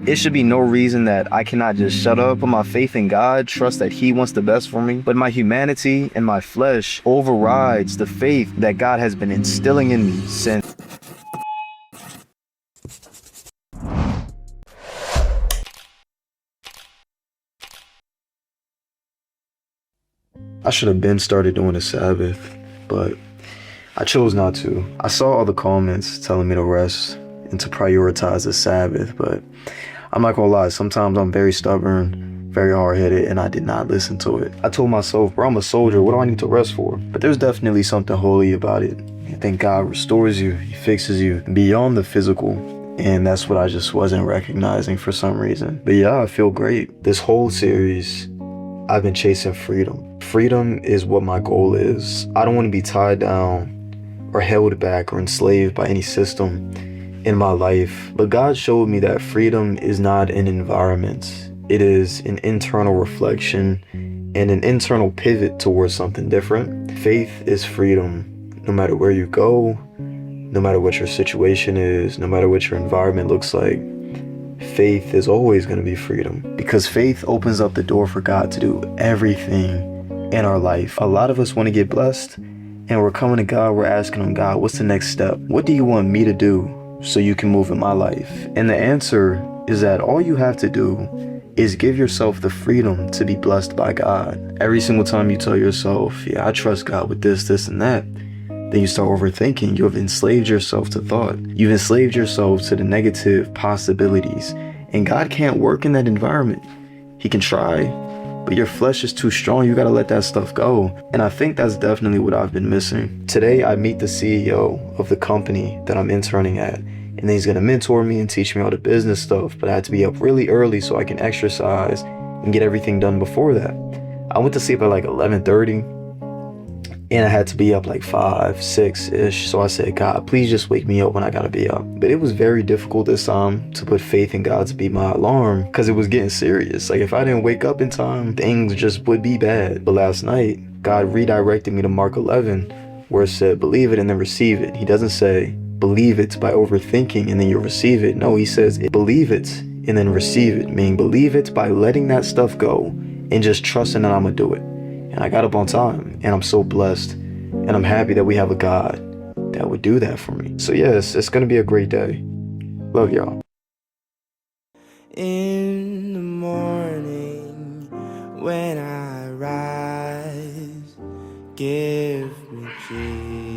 It should be no reason that I cannot just shut up, put my faith in God, trust that He wants the best for me. But my humanity and my flesh overrides the faith that God has been instilling in me since. I should have been started doing the Sabbath, but I chose not to. I saw all the comments telling me to rest and to prioritize the Sabbath, but I'm not gonna lie, sometimes I'm very stubborn, very hard-headed, and I did not listen to it. I told myself, bro, I'm a soldier, what do I need to rest for? But there's definitely something holy about it. I think God restores you, He fixes you beyond the physical, and that's what I just wasn't recognizing for some reason. But yeah, I feel great. This whole series, I've been chasing freedom. Freedom is what my goal is. I don't want to be tied down or held back or enslaved by any system in my life. But God showed me that freedom is not an environment. It is an internal reflection and an internal pivot towards something different. Faith is freedom. No matter where you go, no matter what your situation is, no matter what your environment looks like, faith is always going to be freedom, because faith opens up the door for God to do everything in our life. A lot of us want to get blessed, and we're coming to God, we're asking Him, God, what's the next step? What do you want me to do so you can move in my life? And the answer is that all you have to do is give yourself the freedom to be blessed by God. Every single time you tell yourself, yeah, I trust God with this, this, and that, then you start overthinking. You have enslaved yourself to thought. You've enslaved yourself to the negative possibilities. And God can't work in that environment. He can try, but your flesh is too strong. You gotta let that stuff go. And I think that's definitely what I've been missing. Today, I meet the CEO of the company that I'm interning at. And then he's gonna mentor me and teach me all the business stuff. But I had to be up really early so I can exercise and get everything done before that. I went to sleep at like 11:30. And I had to be up like 5, 6-ish. So I said, God, please just wake me up when I gotta be up. But it was very difficult this time to put faith in God to be my alarm, because it was getting serious. Like if I didn't wake up in time, things just would be bad. But last night, God redirected me to Mark 11, where it said, believe it and then receive it. He doesn't say, believe it by overthinking and then you receive it. No, he says, believe it and then receive it. Meaning believe it by letting that stuff go and just trusting that I'm gonna do it. And I got up on time, and I'm so blessed, and I'm happy that we have a God that would do that for me. So yes, it's gonna be a great day. Love y'all. In the morning when I rise, give me Jesus,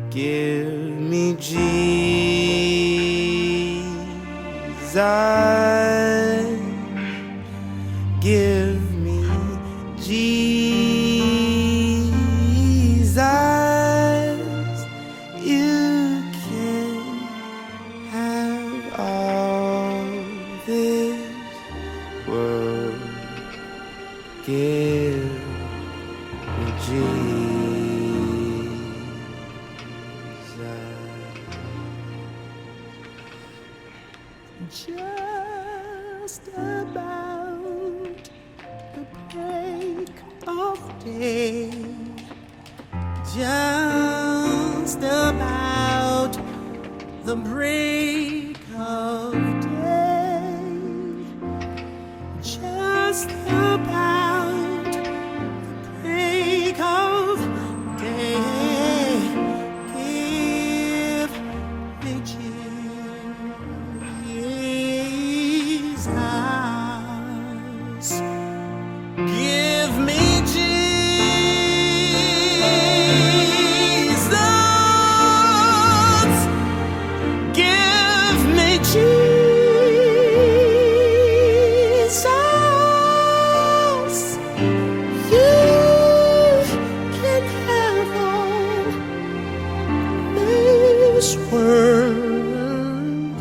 give me Jesus. Give me Jesus. You can have all this world. Give me Jesus. Just about the break of day, just about the break of day, just about the break of day. Give me Jesus. Give me Jesus. Give me Jesus. You can have all this world.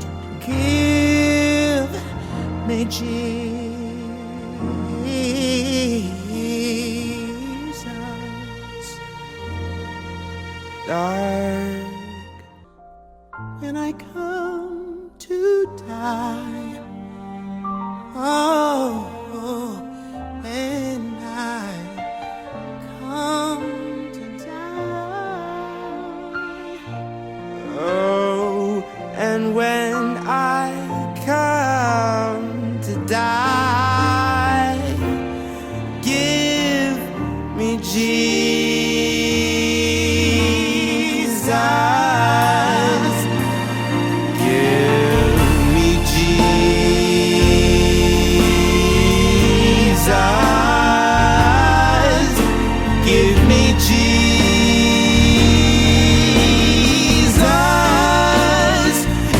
Give me Jesus. Dark when I come to die. Oh, when I come to die. And when I come to die, give me Jesus. Give me Jesus. Give me Jesus.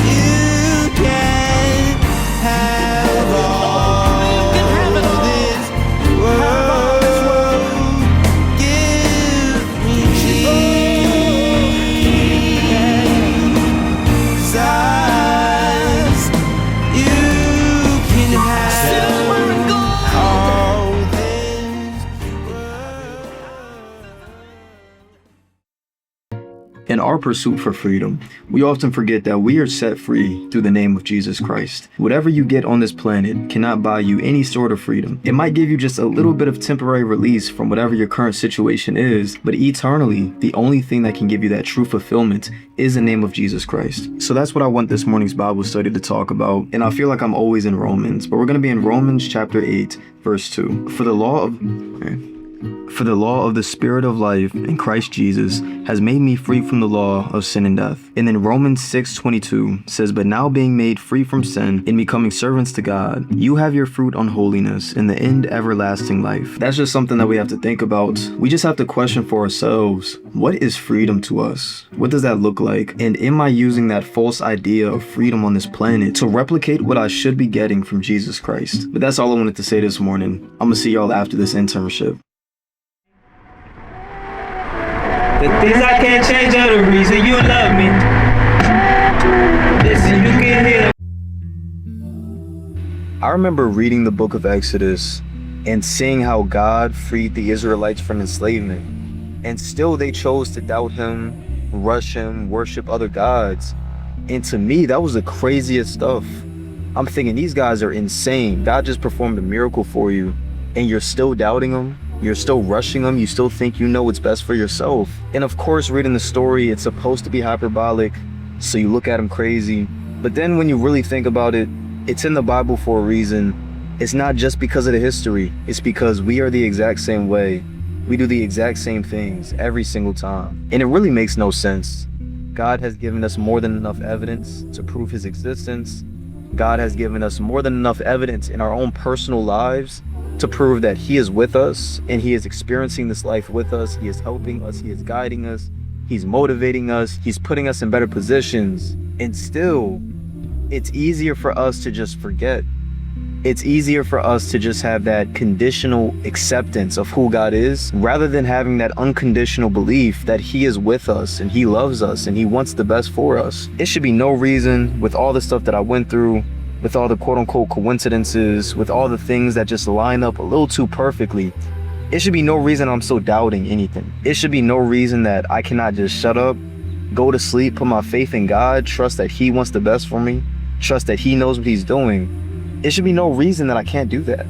You can have all this world. Give me Jesus. You can have all this world. In our pursuit for freedom, we often forget that we are set free through the name of Jesus Christ. Whatever you get on this planet cannot buy you any sort of freedom. It might give you just a little bit of temporary release from whatever your current situation is, but eternally, the only thing that can give you that true fulfillment is the name of Jesus Christ. So that's what I want this morning's Bible study to talk about, and I feel like I'm always in Romans, but we're going to be in Romans chapter 8, verse 2. For the law of the Spirit of life in Christ Jesus has made me free from the law of sin and death. And then Romans 6:22 says, but now being made free from sin and becoming servants to God, you have your fruit on holiness and the end everlasting life. That's just something that we have to think about. We just have to question for ourselves, what is freedom to us? What does that look like? And am I using that false idea of freedom on this planet to replicate what I should be getting from Jesus Christ? But that's all I wanted to say this morning. I'm gonna see y'all after this internship. The things I can't change are the reason you love me. Listen, you can hear. I remember reading the book of Exodus and seeing how God freed the Israelites from enslavement, and still they chose to doubt him, rush him, worship other gods. And to me, that was the craziest stuff. I'm thinking, these guys are insane. God just performed a miracle for you, and you're still doubting him? You're still rushing them. You still think you know what's best for yourself. And of course, reading the story, it's supposed to be hyperbolic, so you look at them crazy. But then when you really think about it, it's in the Bible for a reason. It's not just because of the history. It's because we are the exact same way. We do the exact same things every single time. And it really makes no sense. God has given us more than enough evidence to prove his existence. God has given us more than enough evidence in our own personal lives to prove that he is with us and he is experiencing this life with us. He is helping us. He is guiding us. He's motivating us. He's putting us in better positions. And still, it's easier for us to just forget. It's easier for us to just have that conditional acceptance of who God is, rather than having that unconditional belief that he is with us and he loves us and he wants the best for us. It should be no reason, with all the stuff that I went through, with all the quote-unquote coincidences, with all the things that just line up a little too perfectly, it should be no reason I'm still doubting anything. It should be no reason that I cannot just shut up, go to sleep, put my faith in God, trust that he wants the best for me, trust that he knows what he's doing. It should be no reason that I can't do that.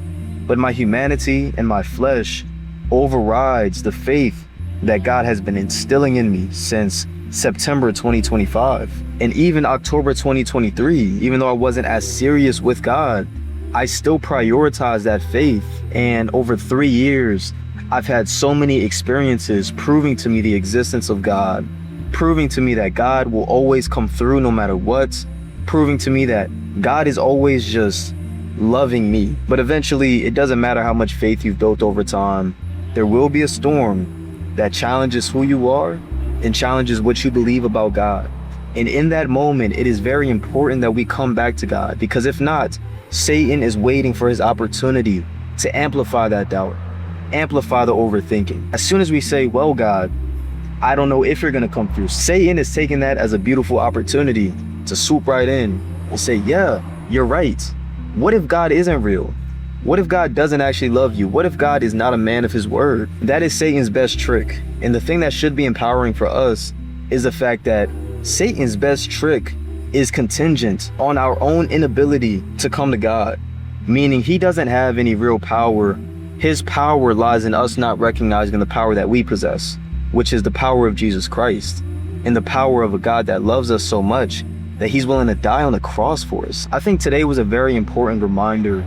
But my humanity and my flesh overrides the faith that God has been instilling in me since September 2025. And even October 2023, even though I wasn't as serious with God, I still prioritized that faith. And over 3 years, I've had so many experiences proving to me the existence of God, proving to me that God will always come through no matter what, proving to me that God is always just loving me. But eventually, it doesn't matter how much faith you've built over time, there will be a storm that challenges who you are and challenges what you believe about God. And in that moment, it is very important that we come back to God, because if not, Satan is waiting for his opportunity to amplify that doubt, amplify the overthinking. As soon as we say, well, God, I don't know if you're gonna come through, Satan is taking that as a beautiful opportunity to swoop right in and say, yeah, you're right. What if God isn't real? What if God doesn't actually love you? What if God is not a man of his word? That is Satan's best trick. And the thing that should be empowering for us is the fact that Satan's best trick is contingent on our own inability to come to God, meaning he doesn't have any real power. His power lies in us not recognizing the power that we possess, which is the power of Jesus Christ and the power of a God that loves us so much that he's willing to die on the cross for us. I think today was a very important reminder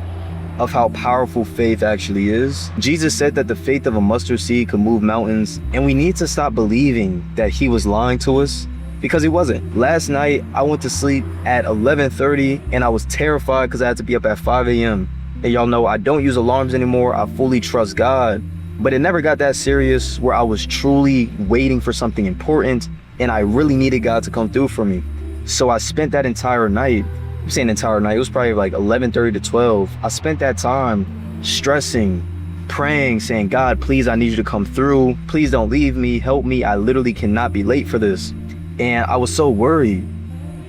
of how powerful faith actually is. Jesus said that the faith of a mustard seed could move mountains, and we need to stop believing that he was lying to us, because he wasn't. Last night, I went to sleep at 11:30 and I was terrified because I had to be up at 5 a.m. And y'all know I don't use alarms anymore. I fully trust God. But it never got that serious where I was truly waiting for something important and I really needed God to come through for me. So I spent that entire night, I'm saying entire night, it was probably like 11:30 to 12. I spent that time stressing, praying, saying, God, please, I need you to come through. Please don't leave me, help me. I literally cannot be late for this. And I was so worried.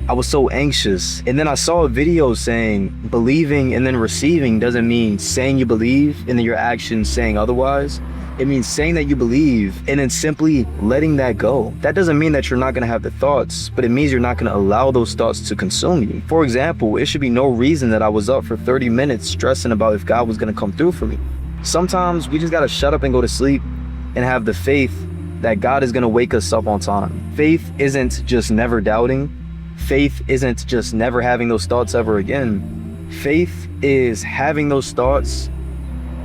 I was so anxious. And then I saw a video saying believing and then receiving doesn't mean saying you believe and then your actions saying otherwise. It means saying that you believe and then simply letting that go. That doesn't mean that you're not going to have the thoughts, but it means you're not going to allow those thoughts to consume you. For example, it should be no reason that I was up for 30 minutes stressing about if God was going to come through for me. Sometimes we just got to shut up and go to sleep and have the faith that God is going to wake us up on time. Faith isn't just never doubting. Faith isn't just never having those thoughts ever again. Faith is having those thoughts,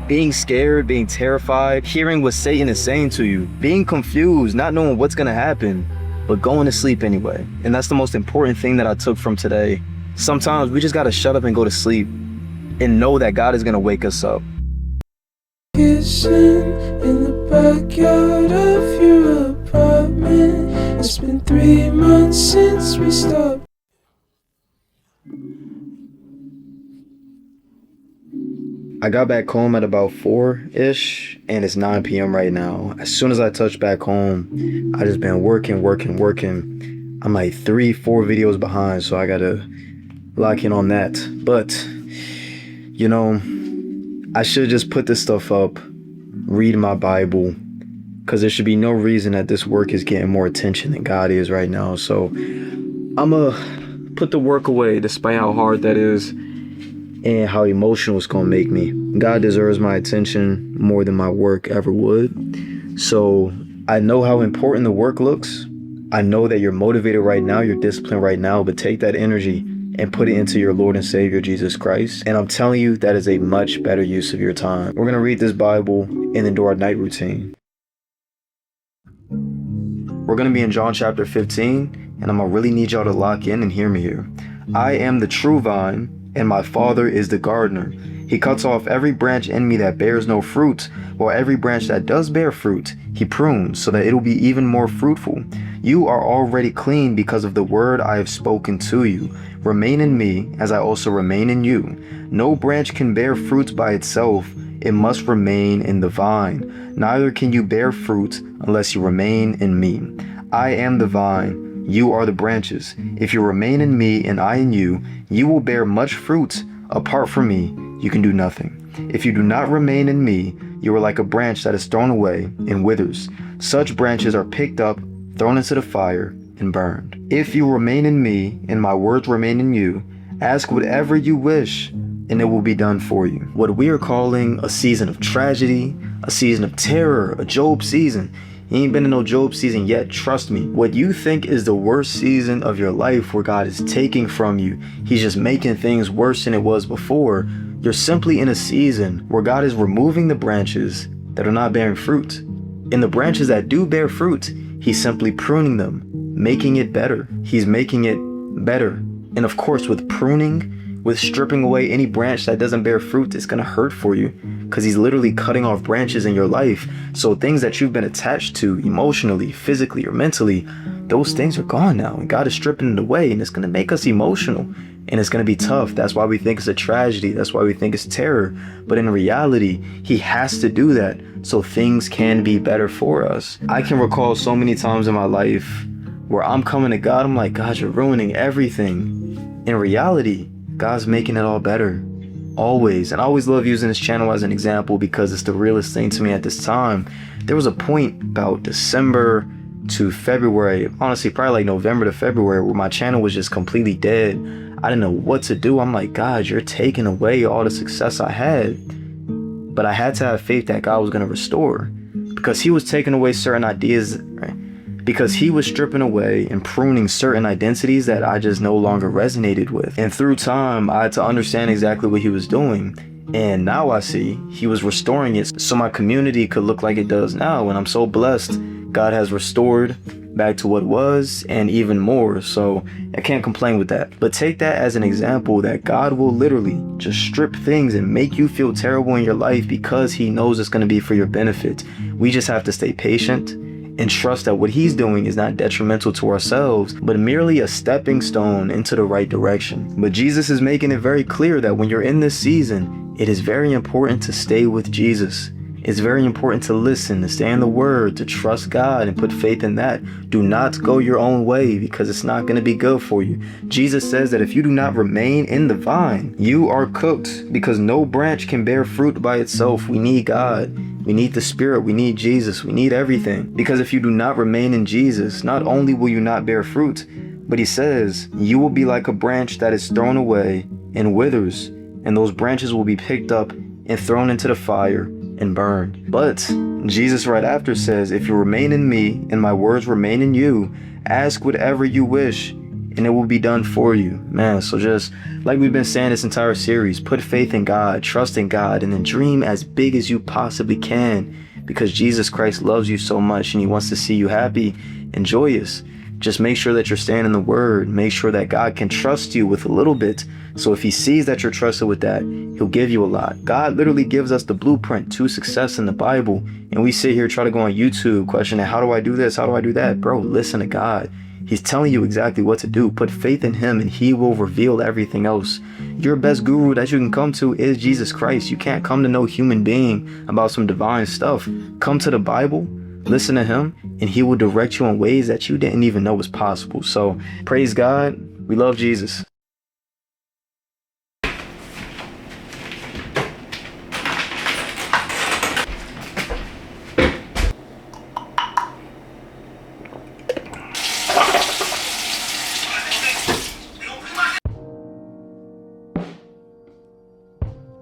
being scared, being terrified, hearing what Satan is saying to you, being confused, not knowing what's going to happen, but going to sleep anyway. And that's the most important thing that I took from today. Sometimes we just got to shut up and go to sleep and know that God is going to wake us up. Kissing in the backyard of your apartment. It's been 3 months since we stopped. I got back home at about 4-ish and it's 9 p.m. right now. As soon as I touched back home, I just been working. I'm like 3-4 videos behind, so I gotta lock in on that. But, you know, I should just put this stuff up, read my Bible, because there should be no reason that this work is getting more attention than God is right now. So I'ma put the work away despite how hard that is and how emotional it's gonna make me. God deserves my attention more than my work ever would. So I know how important the work looks. I know that you're motivated right now, you're disciplined right now, but take that energy and put it into your Lord and Savior, Jesus Christ. And I'm telling you, that is a much better use of your time. We're gonna read this Bible and then do our night routine. We're gonna be in John chapter 15, and I'm gonna really need y'all to lock in and hear me here. I am the true vine, and my Father is the gardener. He cuts off every branch in me that bears no fruit, while every branch that does bear fruit, he prunes, so that it will be even more fruitful. You are already clean because of the word I have spoken to you. Remain in me, as I also remain in you. No branch can bear fruit by itself. It must remain in the vine. Neither can you bear fruit unless you remain in me. I am the vine, you are the branches. If you remain in me and I in you, you will bear much fruit. Apart from me, you can do nothing. If you do not remain in me, you are like a branch that is thrown away and withers. Such branches are picked up, thrown into the fire, and burned. If you remain in me and my words remain in you, ask whatever you wish, and it will be done for you. What we are calling a season of tragedy, a season of terror, a Job season. You ain't been in no Job season yet, trust me. What you think is the worst season of your life where God is taking from you, he's just making things worse than it was before. You're simply in a season where God is removing the branches that are not bearing fruit. And the branches that do bear fruit, he's simply pruning them, making it better. He's making it better. And of course, with pruning, with stripping away any branch that doesn't bear fruit, it's gonna hurt for you because he's literally cutting off branches in your life. So things that you've been attached to emotionally, physically, or mentally, those things are gone now, and God is stripping it away, and it's gonna make us emotional, and it's gonna be tough. That's why we think it's a tragedy. That's why we think it's terror. But in reality, he has to do that so things can be better for us. I can recall so many times in my life where I'm coming to God, I'm like, God, you're ruining everything. In reality, God's making it all better, always. And I always love using this channel as an example because it's the realest thing to me at this time. There was a point about December to February, honestly, probably like November to February, where my channel was just completely dead. I didn't know what to do. I'm like, God, you're taking away all the success I had. But I had to have faith that God was going to restore, because he was taking away certain ideas, right? because he was stripping away and pruning certain identities that I just no longer resonated with. And through time, I had to understand exactly what he was doing. And now I see he was restoring it so my community could look like it does now. And I'm so blessed. God has restored back to what was and even more. So I can't complain with that. But take that as an example that God will literally just strip things and make you feel terrible in your life because he knows it's going to be for your benefit. We just have to stay patient and trust that what he's doing is not detrimental to ourselves, but merely a stepping stone into the right direction. But Jesus is making it very clear that when you're in this season, it is very important to stay with Jesus. It's very important to listen, to stay in the word, to trust God and put faith in that. Do not go your own way because it's not going to be good for you. Jesus says that if you do not remain in the vine, you are cooked, because no branch can bear fruit by itself. We need God. We need the Spirit. We need Jesus. We need everything. Because if you do not remain in Jesus, not only will you not bear fruit, but he says you will be like a branch that is thrown away and withers, and those branches will be picked up and thrown into the fire and burned. But Jesus right after says, if you remain in me and my words remain in you, ask whatever you wish and it will be done for you. Man, so just like we've been saying this entire series, put faith in God, trust in God, and then dream as big as you possibly can, because Jesus Christ loves you so much and he wants to see you happy and joyous. Just make sure that you're staying in the word. Make sure that God can trust you with a little bit. So if he sees that you're trusted with that, he'll give you a lot. God literally gives us the blueprint to success in the Bible. And we sit here, try to go on YouTube, questioning, how do I do this? How do I do that? Bro, listen to God. He's telling you exactly what to do. Put faith in him and he will reveal everything else. Your best guru that you can come to is Jesus Christ. You can't come to no human being about some divine stuff. Come to the Bible. Listen to him and he will direct you in ways that you didn't even know was possible. So praise God. We love Jesus.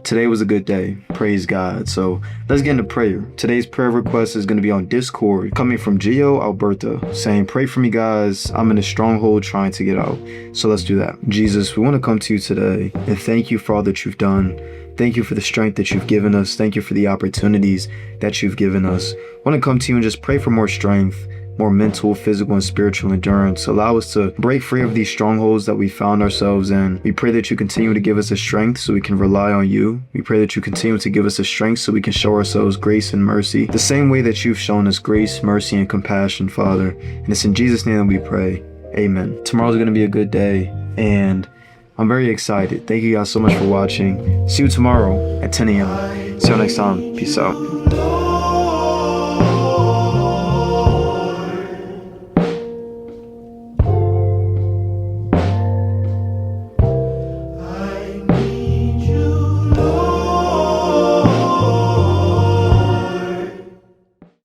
Today was a good day. Praise God. So let's get into prayer. Today's prayer request is going to be on Discord, coming from Gio, Alberta, saying, pray for me, guys. I'm in a stronghold trying to get out. So let's do that. Jesus, we want to come to you today and thank you for all that you've done. Thank you for the strength that you've given us. Thank you for the opportunities that you've given us. I want to come to you and just pray for more strength, more mental, physical, and spiritual endurance. Allow us to break free of these strongholds that we found ourselves in. We pray that you continue to give us the strength so we can rely on you. We pray that you continue to give us the strength so we can show ourselves grace and mercy, the same way that you've shown us grace, mercy, and compassion, Father. And it's in Jesus' name that we pray. Amen. Tomorrow's going to be a good day, and I'm very excited. Thank you guys so much for watching. See you tomorrow at 10 a.m. See you next time. Peace out.